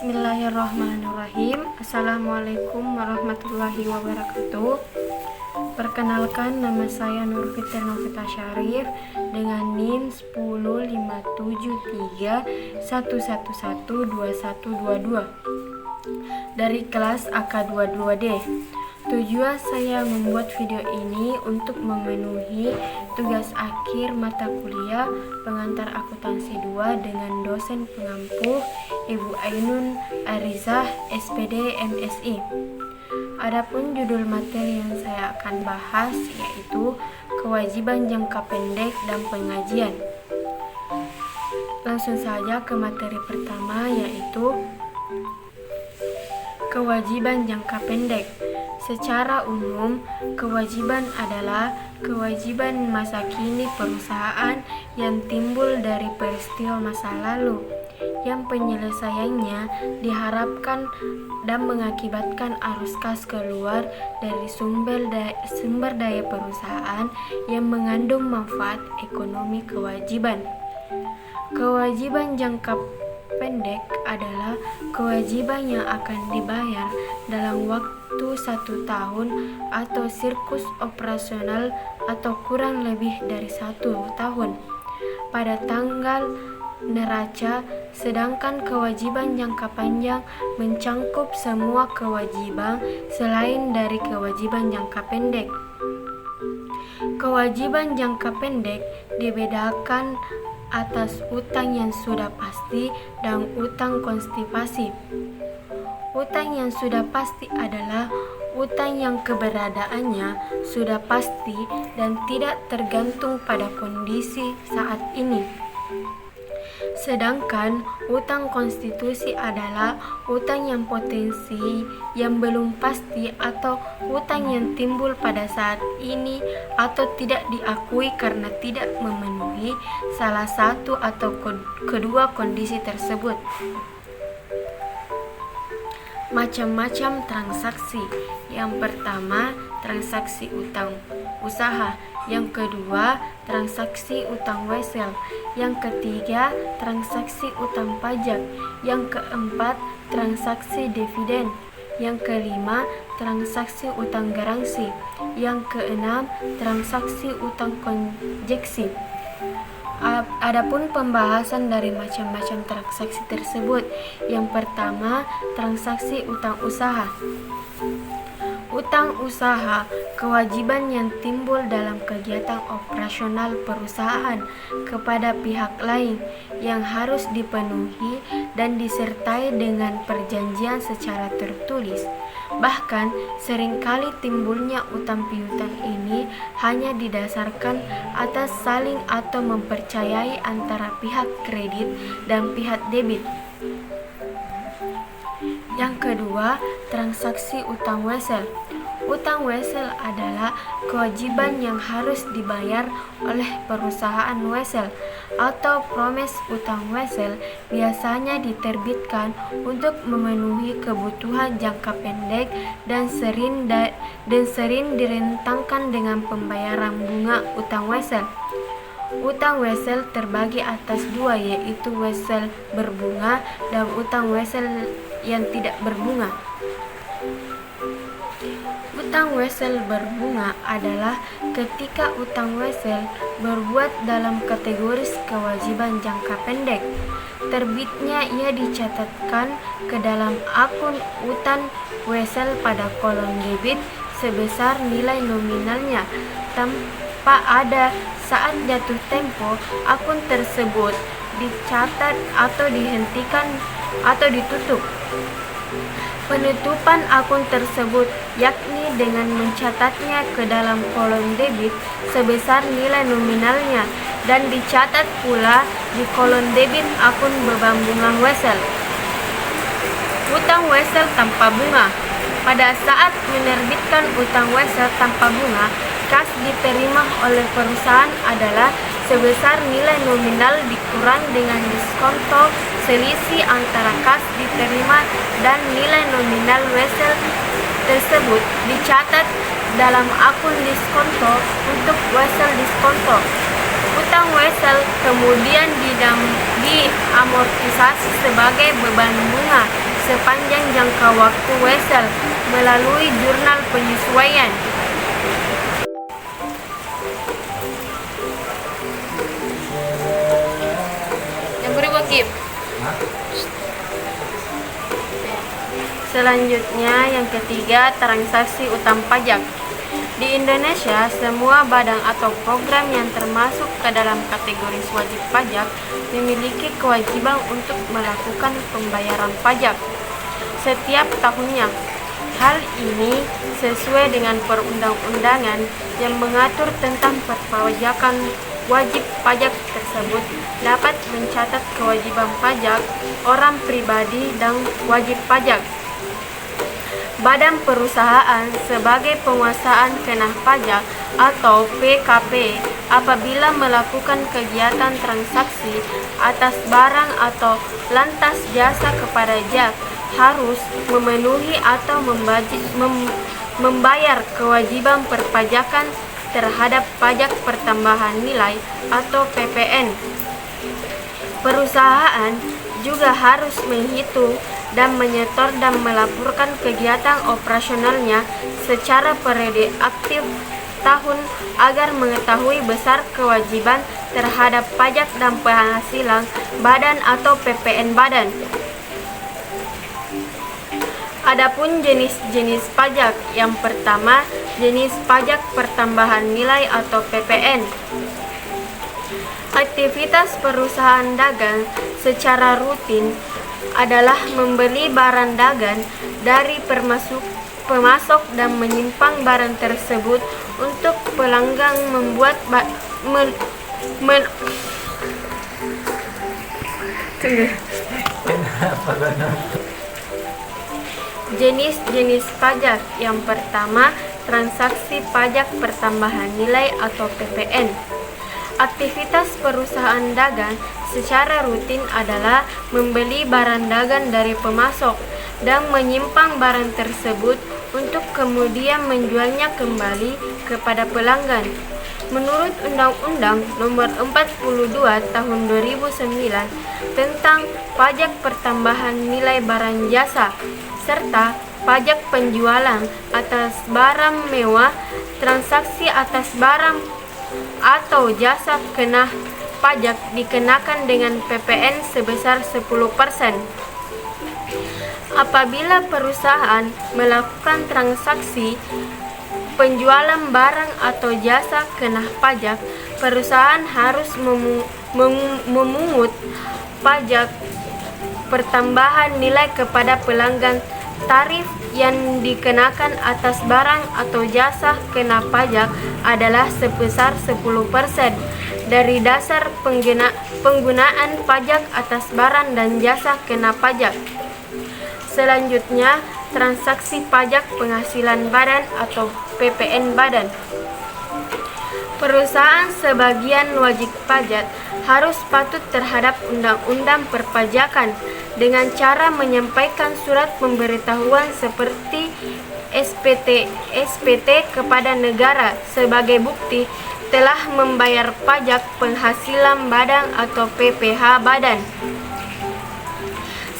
Bismillahirrahmanirrahim. Assalamualaikum warahmatullahi wabarakatuh. Perkenalkan, nama saya Nur Fitri Novita Syarif dengan NIM 105731112122 dari kelas AK22D. Tujuan saya membuat video ini untuk memenuhi tugas akhir mata kuliah pengantar akuntansi 2 dengan dosen pengampu Ibu Ainun Arizah, SPD, MSI. Adapun judul materi yang saya akan bahas yaitu kewajiban jangka pendek dan pengajian. Langsung saja ke materi pertama, yaitu kewajiban jangka pendek. Secara umum, kewajiban adalah kewajiban masa kini perusahaan yang timbul dari peristiwa masa lalu, yang penyelesaiannya diharapkan dan mengakibatkan arus kas keluar dari sumber daya perusahaan yang mengandung manfaat ekonomi kewajiban. Kewajiban jangka pendek adalah kewajiban yang akan dibayar dalam waktu 1 tahun atau siklus operasional atau kurang lebih dari 1 tahun pada tanggal neraca, sedangkan kewajiban jangka panjang mencangkup semua kewajiban selain dari kewajiban jangka pendek. Kewajiban jangka pendek dibedakan atas utang yang sudah pasti dan utang konstipasi. Utang yang sudah pasti adalah utang yang keberadaannya sudah pasti dan tidak tergantung pada kondisi saat ini. Sedangkan utang konstitusi adalah utang yang potensi yang belum pasti atau utang yang timbul pada saat ini atau tidak diakui karena tidak memenuhi salah satu atau kedua kondisi tersebut. Macam-macam transaksi. Yang pertama, transaksi utang usaha. Yang kedua, transaksi utang wesel. Yang ketiga, transaksi utang pajak. Yang keempat, transaksi dividen. Yang kelima, transaksi utang garansi. Yang keenam, transaksi utang konjeksi. Adapun pembahasan dari macam-macam transaksi tersebut. Yang pertama, transaksi utang usaha. Utang usaha, kewajiban yang timbul dalam kegiatan operasional perusahaan kepada pihak lain yang harus dipenuhi dan disertai dengan perjanjian secara tertulis. Bahkan, seringkali timbulnya utang piutang ini hanya didasarkan atas saling atau mempercayai antara pihak kredit dan pihak debit. Yang kedua, transaksi utang wesel. Utang wesel adalah kewajiban yang harus dibayar oleh perusahaan wesel atau promes utang wesel biasanya diterbitkan untuk memenuhi kebutuhan jangka pendek dan sering direntangkan dengan pembayaran bunga utang wesel. Utang wesel terbagi atas dua, yaitu wesel berbunga dan utang wesel yang tidak berbunga. Utang wesel berbunga adalah ketika utang wesel berbuat dalam kategori kewajiban jangka pendek. Terbitnya ia dicatatkan ke dalam akun utang wesel pada kolom debit sebesar nilai nominalnya tanpa ada saat jatuh tempo akun tersebut dicatat atau dihentikan atau ditutup. Penutupan akun tersebut yakni dengan mencatatnya ke dalam kolom debit sebesar nilai nominalnya dan dicatat pula di kolom debit akun beban bunga wesel. Utang wesel tanpa bunga. Pada saat menerbitkan utang wesel tanpa bunga, kas diterima oleh perusahaan adalah sebesar nilai nominal dikurang dengan diskonto selisih antara kas diterima dan nilai nominal wesel tersebut dicatat dalam akun diskonto untuk wesel diskonto. Utang wesel kemudian diamortisasi sebagai beban bunga sepanjang jangka waktu Wesel melalui jurnal penyesuaian. Yang berikut Kim. Selanjutnya yang ketiga, transaksi utang pajak. Di Indonesia, semua badan atau program yang termasuk ke dalam kategori wajib pajak memiliki kewajiban untuk melakukan pembayaran pajak setiap tahunnya. Hal ini sesuai dengan perundang-undangan yang mengatur tentang perpajakan. Wajib pajak tersebut dapat mencatat kewajiban pajak orang pribadi dan wajib pajak. Badan perusahaan sebagai penguasaan kena pajak atau PKP apabila melakukan kegiatan transaksi atas barang atau lantas jasa kepada JAK harus memenuhi atau membayar kewajiban perpajakan terhadap pajak pertambahan nilai atau PPN. Perusahaan juga harus menghitung dan menyetor dan melaporkan kegiatan operasionalnya secara periode aktif tahun agar mengetahui besar kewajiban terhadap pajak dan penghasilan badan atau PPN badan. Adapun jenis-jenis pajak, yang pertama, jenis pajak pertambahan nilai atau PPN. Aktivitas perusahaan dagang secara rutin adalah membeli barang dagang dari pemasok dan menyimpan barang tersebut untuk pelanggan membuat Jenis-jenis pajak, yang pertama, transaksi pajak pertambahan nilai atau PPN. Aktivitas perusahaan dagang secara rutin adalah membeli barang dagang dari pemasok dan menyimpan barang tersebut untuk kemudian menjualnya kembali kepada pelanggan. Menurut Undang-Undang Nomor 42 Tahun 2009 tentang Pajak Pertambahan Nilai Barang Jasa serta pajak penjualan atas barang mewah, transaksi atas barang atau jasa kena pajak dikenakan dengan PPN sebesar 10%. Apabila perusahaan melakukan transaksi penjualan barang atau jasa kena pajak, perusahaan harus memungut pajak pertambahan nilai kepada pelanggan. Tarif yang dikenakan atas barang atau jasa kena pajak adalah sebesar 10% dari dasar penggunaan pajak atas barang dan jasa kena pajak. Selanjutnya, transaksi pajak penghasilan badan atau PPN badan. Perusahaan sebagian wajib pajak harus patuh terhadap undang-undang perpajakan dengan cara menyampaikan surat pemberitahuan seperti SPT kepada negara sebagai bukti telah membayar pajak penghasilan badan atau PPh badan.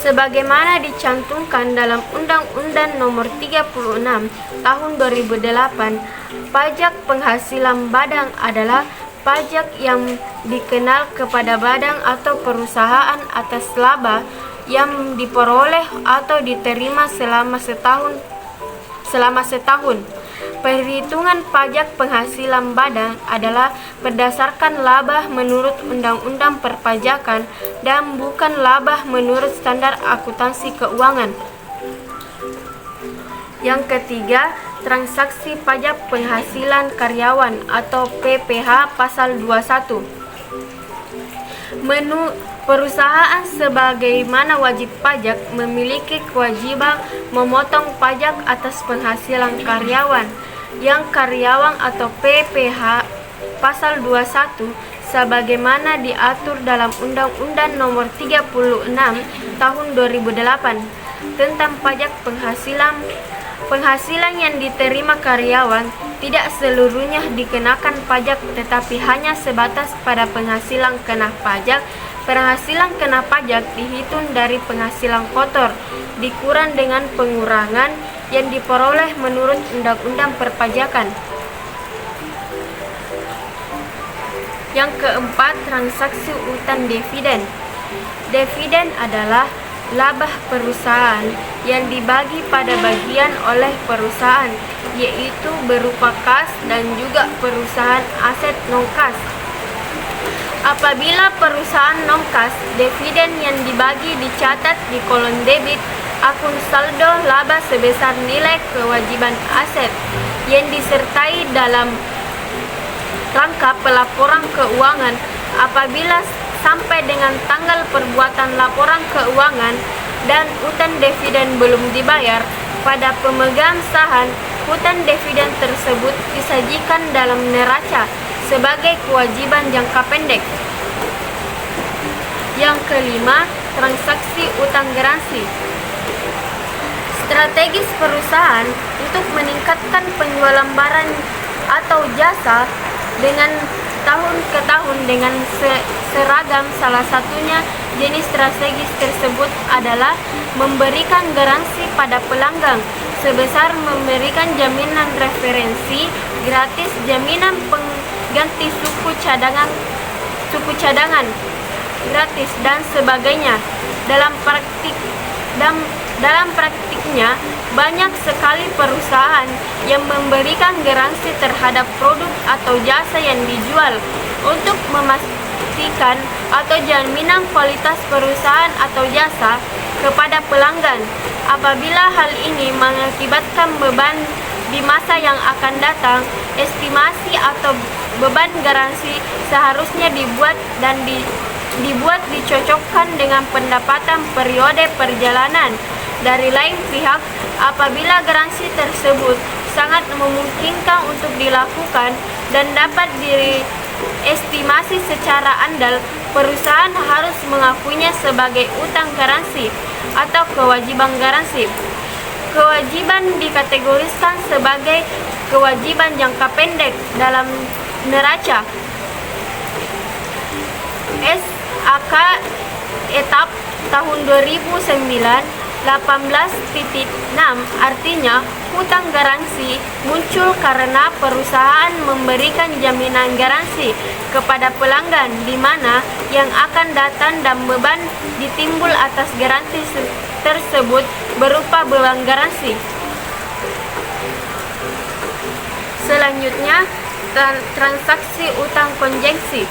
Sebagaimana dicantumkan dalam Undang-Undang Nomor 36 Tahun 2008, pajak penghasilan badan adalah pajak yang dikenal kepada badan atau perusahaan atas laba yang diperoleh atau diterima selama setahun. Perhitungan pajak penghasilan badan adalah berdasarkan laba menurut Undang-Undang Perpajakan dan bukan laba menurut standar akuntansi keuangan. Yang ketiga, transaksi pajak penghasilan karyawan atau PPh pasal 21. Perusahaan sebagaimana wajib pajak memiliki kewajiban memotong pajak atas penghasilan karyawan yang karyawan atau PPh pasal 21 sebagaimana diatur dalam Undang-Undang Nomor 36 Tahun 2008 tentang pajak penghasilan. Penghasilan yang diterima karyawan tidak seluruhnya dikenakan pajak, tetapi hanya sebatas pada penghasilan kena pajak penghasilan kena pajak dihitung dari penghasilan kotor, dikurang dengan pengurangan yang diperoleh menurut Undang-Undang Perpajakan. Yang keempat, transaksi utang dividen. Dividen adalah laba perusahaan yang dibagi pada bagian oleh perusahaan, yaitu berupa kas dan juga perusahaan aset non-kas. Apabila perusahaan non-kas, dividen yang dibagi dicatat di kolom debit akun saldo laba sebesar nilai kewajiban aset yang disertai dalam rangka pelaporan keuangan. Apabila sampai dengan tanggal perbuatan laporan keuangan dan utang dividen belum dibayar pada pemegang saham, utang dividen tersebut disajikan dalam neraca sebagai kewajiban jangka pendek. Yang kelima, transaksi utang garansi. Strategis perusahaan untuk meningkatkan penjualan barang atau jasa dengan tahun ke tahun dengan seragam. Salah satunya jenis strategis tersebut adalah memberikan garansi pada pelanggan sebesar memberikan jaminan referensi gratis, jaminan pengganti suku cadangan gratis dan sebagainya. Dalam praktiknya, banyak sekali perusahaan yang memberikan garansi terhadap produk atau jasa yang dijual untuk memastikan atau jaminan kualitas perusahaan atau jasa kepada pelanggan. Apabila hal ini mengakibatkan beban di masa yang akan datang, estimasi atau beban garansi seharusnya dibuat dicocokkan dengan pendapatan periode perjalanan. Dari lain pihak, apabila garansi tersebut sangat memungkinkan untuk dilakukan dan dapat diestimasi secara andal, perusahaan harus mengakuinya sebagai utang garansi atau kewajiban garansi. Kewajiban dikategoriskan sebagai kewajiban jangka pendek dalam neraca SAK etap tahun 2009 18.6. Artinya, hutang garansi muncul karena perusahaan memberikan jaminan garansi kepada pelanggan di mana yang akan datang dan beban ditimbul atas garansi tersebut berupa beban garansi. Selanjutnya, transaksi utang kontingенsi.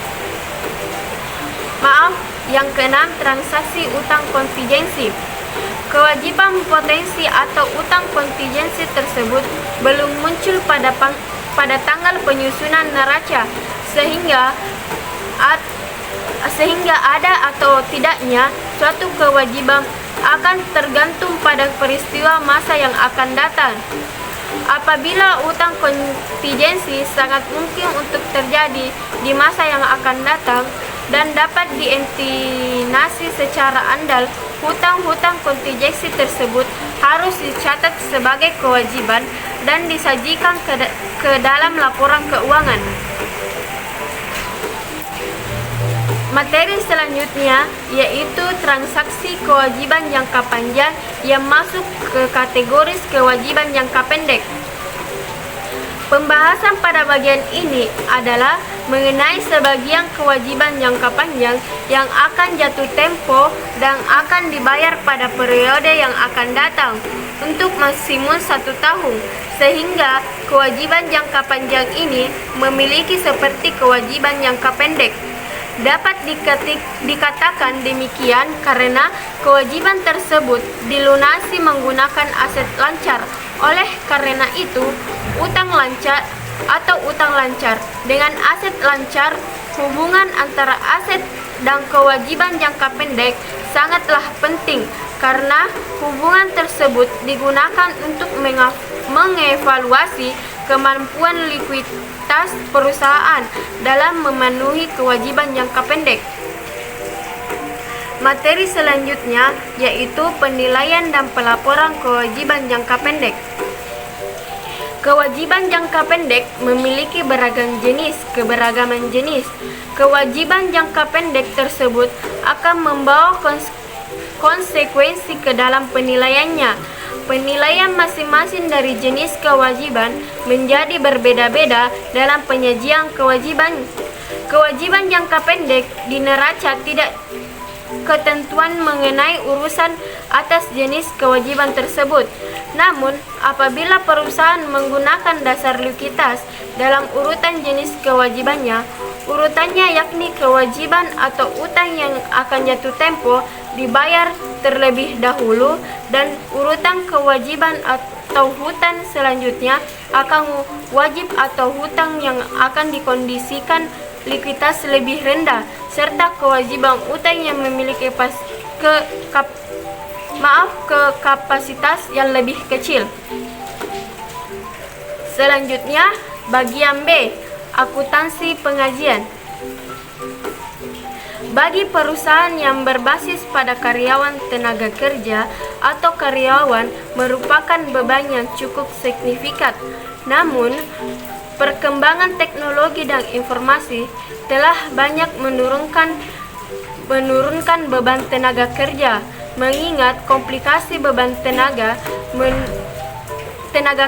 Yang keenam, transaksi utang kontingensi. Kewajiban potensi atau utang kontingensi tersebut belum muncul pada tanggal penyusunan neraca, sehingga ada atau tidaknya suatu kewajiban akan tergantung pada peristiwa masa yang akan datang. Apabila utang kontingensi sangat mungkin untuk terjadi di masa yang akan datang dan dapat diestimasi secara andal, hutang-hutang kontingensi tersebut harus dicatat sebagai kewajiban dan disajikan ke dalam laporan keuangan. Materi selanjutnya yaitu transaksi kewajiban jangka panjang yang masuk ke kategori kewajiban jangka pendek. Pembahasan pada bagian ini adalah mengenai sebagian kewajiban jangka panjang yang akan jatuh tempo dan akan dibayar pada periode yang akan datang untuk maksimum 1 tahun, sehingga kewajiban jangka panjang ini memiliki seperti kewajiban jangka pendek. Dapat dikatakan demikian karena kewajiban tersebut dilunasi menggunakan aset lancar. Oleh karena itu, utang lancar atau utang lancar dengan aset lancar, hubungan antara aset dan kewajiban jangka pendek sangatlah penting karena hubungan tersebut digunakan untuk mengevaluasi kemampuan likuiditas perusahaan dalam memenuhi kewajiban jangka pendek. Materi selanjutnya yaitu penilaian dan pelaporan kewajiban jangka pendek. Kewajiban jangka pendek memiliki keberagaman jenis. Kewajiban jangka pendek tersebut akan membawa konsekuensi ke dalam penilaiannya. Penilaian masing-masing dari jenis kewajiban menjadi berbeda-beda dalam penyajian kewajiban. Kewajiban jangka pendek di neraca tidak ketentuan mengenai urusan atas jenis kewajiban tersebut. Namun, apabila perusahaan menggunakan dasar likuiditas dalam urutan jenis kewajibannya, urutannya yakni kewajiban atau utang yang akan jatuh tempo dibayar terlebih dahulu, dan urutan kewajiban atau hutang selanjutnya akan wajib atau hutang yang akan dikondisikan likuiditas lebih rendah, serta kewajiban utang yang memiliki kapasitas yang lebih kecil. Selanjutnya, bagian B, akuntansi pengajian. Bagi perusahaan yang berbasis pada karyawan tenaga kerja atau karyawan merupakan beban yang cukup signifikan. Namun, perkembangan teknologi dan informasi telah banyak menurunkan beban tenaga kerja. Mengingat komplikasi beban tenaga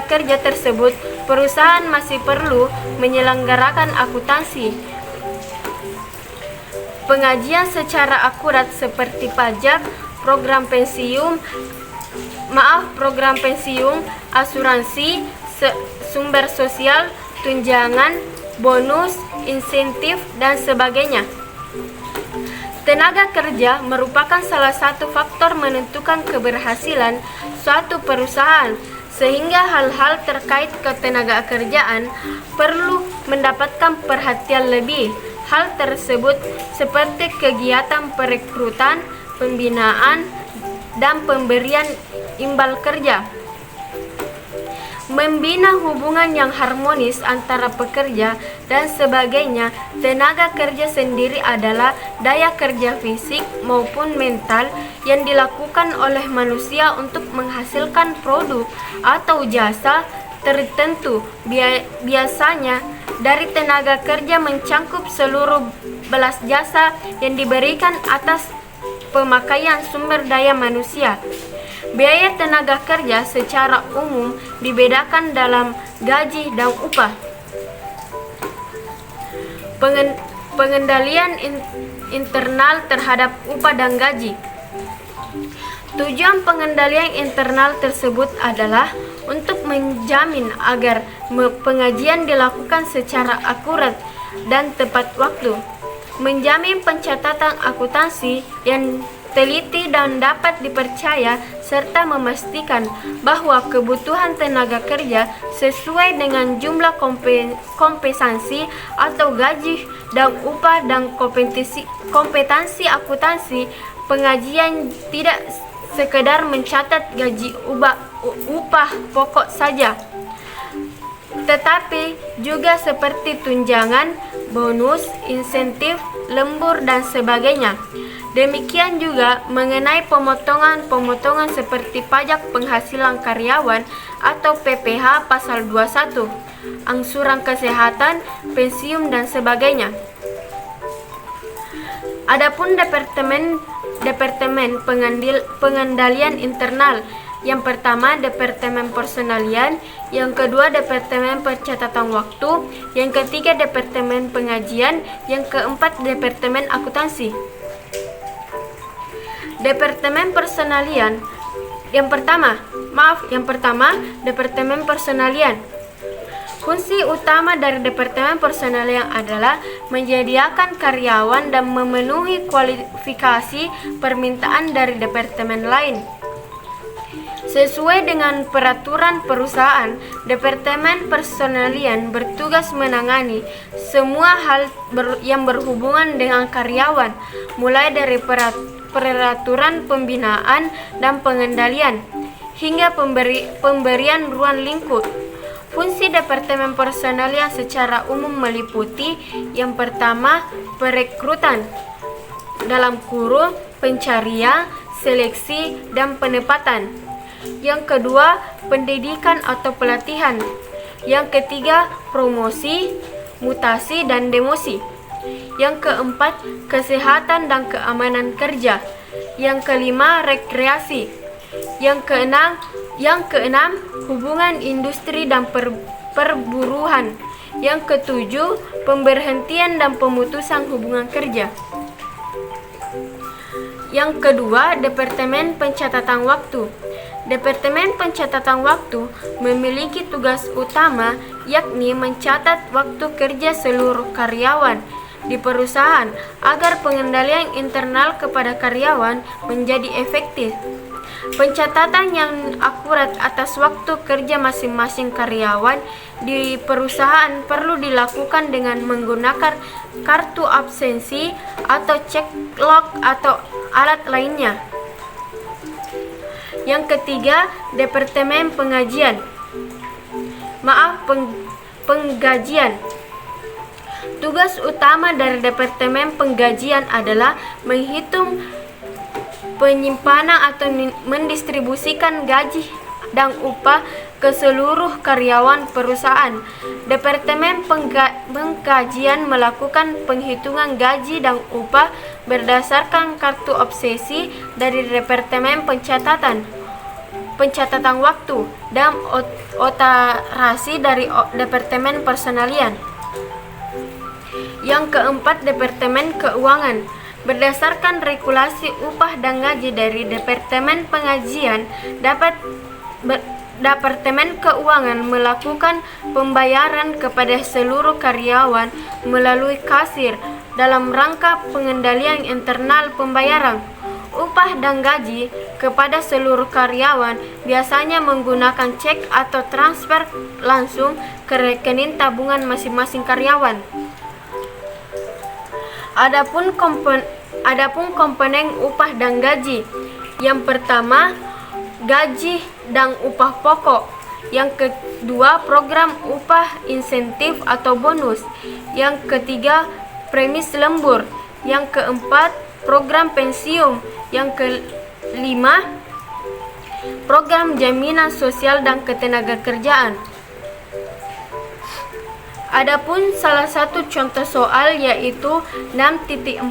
kerja tersebut, perusahaan masih perlu menyelenggarakan akuntansi pengajian secara akurat seperti pajak, program pensiun, asuransi, sumber sosial, tunjangan, bonus, insentif, dan sebagainya. Tenaga kerja merupakan salah satu faktor menentukan keberhasilan suatu perusahaan, sehingga hal-hal terkait ketenaga kerjaan perlu mendapatkan perhatian lebih. Hal tersebut seperti kegiatan perekrutan, pembinaan, dan pemberian imbal kerja. Membina hubungan yang harmonis antara pekerja dan sebagainya. Tenaga kerja sendiri adalah daya kerja fisik maupun mental yang dilakukan oleh manusia untuk menghasilkan produk atau jasa tertentu. Biasanya dari tenaga kerja mencangkup seluruh belas jasa yang diberikan atas pemakaian sumber daya manusia. Biaya tenaga kerja secara umum dibedakan dalam gaji dan upah. Pengendalian internal terhadap upah dan gaji. Tujuan pengendalian internal tersebut adalah untuk menjamin agar pengajian dilakukan secara akurat dan tepat waktu, menjamin pencatatan akuntansi yang teliti dan dapat dipercaya, serta memastikan bahwa kebutuhan tenaga kerja sesuai dengan jumlah kompensasi atau gaji dan upah, dan kompetensi akuntansi pengajian tidak sekedar mencatat gaji upah pokok saja, tetapi juga seperti tunjangan, bonus, insentif, lembur, dan sebagainya. Demikian juga mengenai pemotongan seperti pajak penghasilan karyawan atau PPh pasal 21, angsuran kesehatan, pensiun, dan sebagainya. Adapun Departemen Pengendalian Internal, yang pertama Departemen Personalian, yang kedua Departemen Pencatatan Waktu, yang ketiga Departemen Pengajian, yang keempat Departemen Akuntansi. Departemen Personalian. Yang pertama, Departemen Personalian. Fungsi utama dari Departemen Personalian adalah menyediakan karyawan dan memenuhi kualifikasi permintaan dari departemen lain. Sesuai dengan peraturan perusahaan, Departemen Personalian bertugas menangani semua hal yang berhubungan dengan karyawan, mulai dari peraturan pembinaan dan pengendalian hingga pemberian ruang lingkup. Fungsi Departemen Personalian secara umum meliputi: yang pertama, perekrutan (pencarian, seleksi, dan penempatan). Yang kedua, pendidikan atau pelatihan. Yang ketiga, promosi, mutasi, dan demosi. Yang keempat, kesehatan dan keamanan kerja. Yang kelima, rekreasi. Yang keenam, hubungan industri dan perburuhan. Yang ketujuh, pemberhentian dan pemutusan hubungan kerja. Yang kedua, Departemen Pencatatan Waktu. Departemen Pencatatan Waktu memiliki tugas utama, yakni mencatat waktu kerja seluruh karyawan di perusahaan agar pengendalian internal kepada karyawan menjadi efektif. Pencatatan yang akurat atas waktu kerja masing-masing karyawan di perusahaan perlu dilakukan dengan menggunakan kartu absensi atau cek log atau alat lainnya. Yang ketiga, Departemen Penggajian. Tugas utama dari Departemen Penggajian adalah menghitung, penyimpanan atau mendistribusikan gaji dan upah ke seluruh karyawan perusahaan. Departemen Penggajian melakukan penghitungan gaji dan upah berdasarkan kartu obsesi dari Departemen Pencatatan Waktu dan otorasi dari Departemen Personalian. Yang keempat, Departemen Keuangan. Berdasarkan regulasi upah dan gaji dari Departemen Penggajian, Departemen Keuangan melakukan pembayaran kepada seluruh karyawan melalui kasir dalam rangka pengendalian internal pembayaran. Upah dan gaji kepada seluruh karyawan biasanya menggunakan cek atau transfer langsung ke rekening tabungan masing-masing karyawan. Adapun komponen upah dan gaji. Yang pertama, gaji dan upah pokok. Yang kedua, program upah insentif atau bonus. Yang ketiga, premis lembur. Yang keempat, program pensiun. Yang kelima, program jaminan sosial dan ketenagakerjaan. Adapun salah satu contoh soal yaitu 6.14.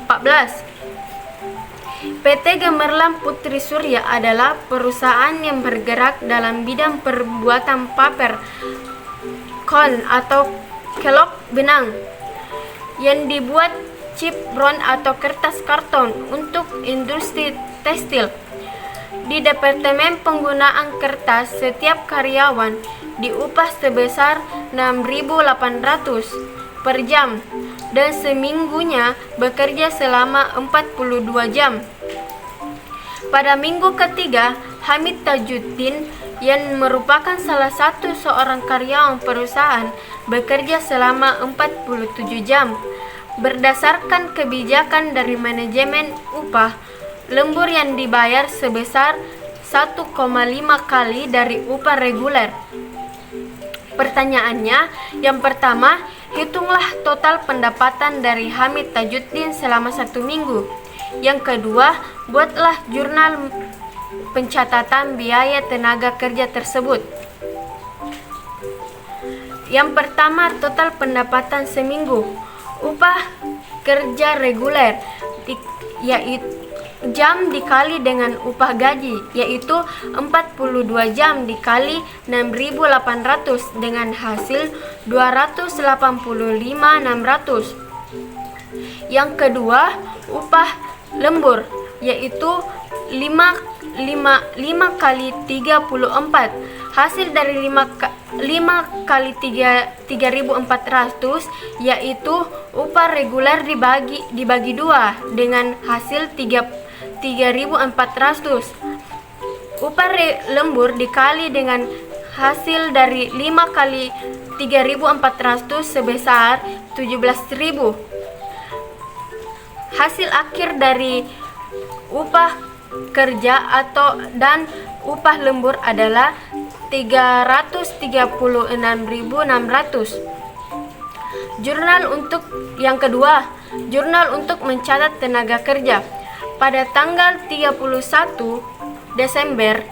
PT Gemerlap Putri Surya adalah perusahaan yang bergerak dalam bidang pembuatan paper, kon atau kelok benang, yang dibuat chip bron atau kertas karton untuk industri tekstil. Di Departemen Penggunaan Kertas, setiap karyawan diupah sebesar 6.800 per jam dan seminggunya bekerja selama 42 jam. Pada minggu ketiga, Hamid Tajuddin yang merupakan salah satu seorang karyawan perusahaan bekerja selama 47 jam. Berdasarkan kebijakan dari manajemen upah, lembur yang dibayar sebesar 1,5 kali dari upah reguler. Pertanyaannya, yang pertama, hitunglah total pendapatan dari Hamid Tajuddin selama 1 minggu. Yang kedua, buatlah jurnal pencatatan biaya tenaga kerja tersebut. Yang pertama, total pendapatan seminggu. Upah kerja reguler yaitu jam dikali dengan upah gaji, yaitu 42 jam dikali 6.800 dengan hasil 285.600. Yang kedua, upah lembur, yaitu 5 kali 34. Hasil dari 5 kali 3.400 yaitu upah reguler dibagi 2 dengan hasil 3.400. Upah lembur dikali dengan hasil dari 5 kali 3.400 sebesar 17.000. Hasil akhir dari upah kerja dan upah lembur adalah 336.600. Jurnal untuk yang kedua, jurnal untuk mencatat tenaga kerja. Pada tanggal 31 Desember,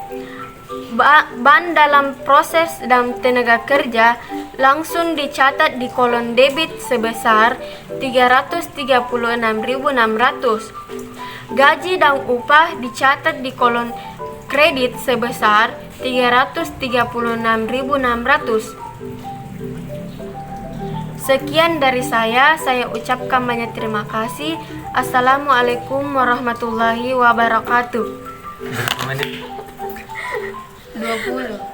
ban dalam proses dan tenaga kerja langsung dicatat di kolom debit sebesar 336.600. Gaji dan upah dicatat di kolom kredit sebesar 336.600. Sekian dari saya ucapkan banyak terima kasih. Assalamualaikum warahmatullahi wabarakatuh. 20.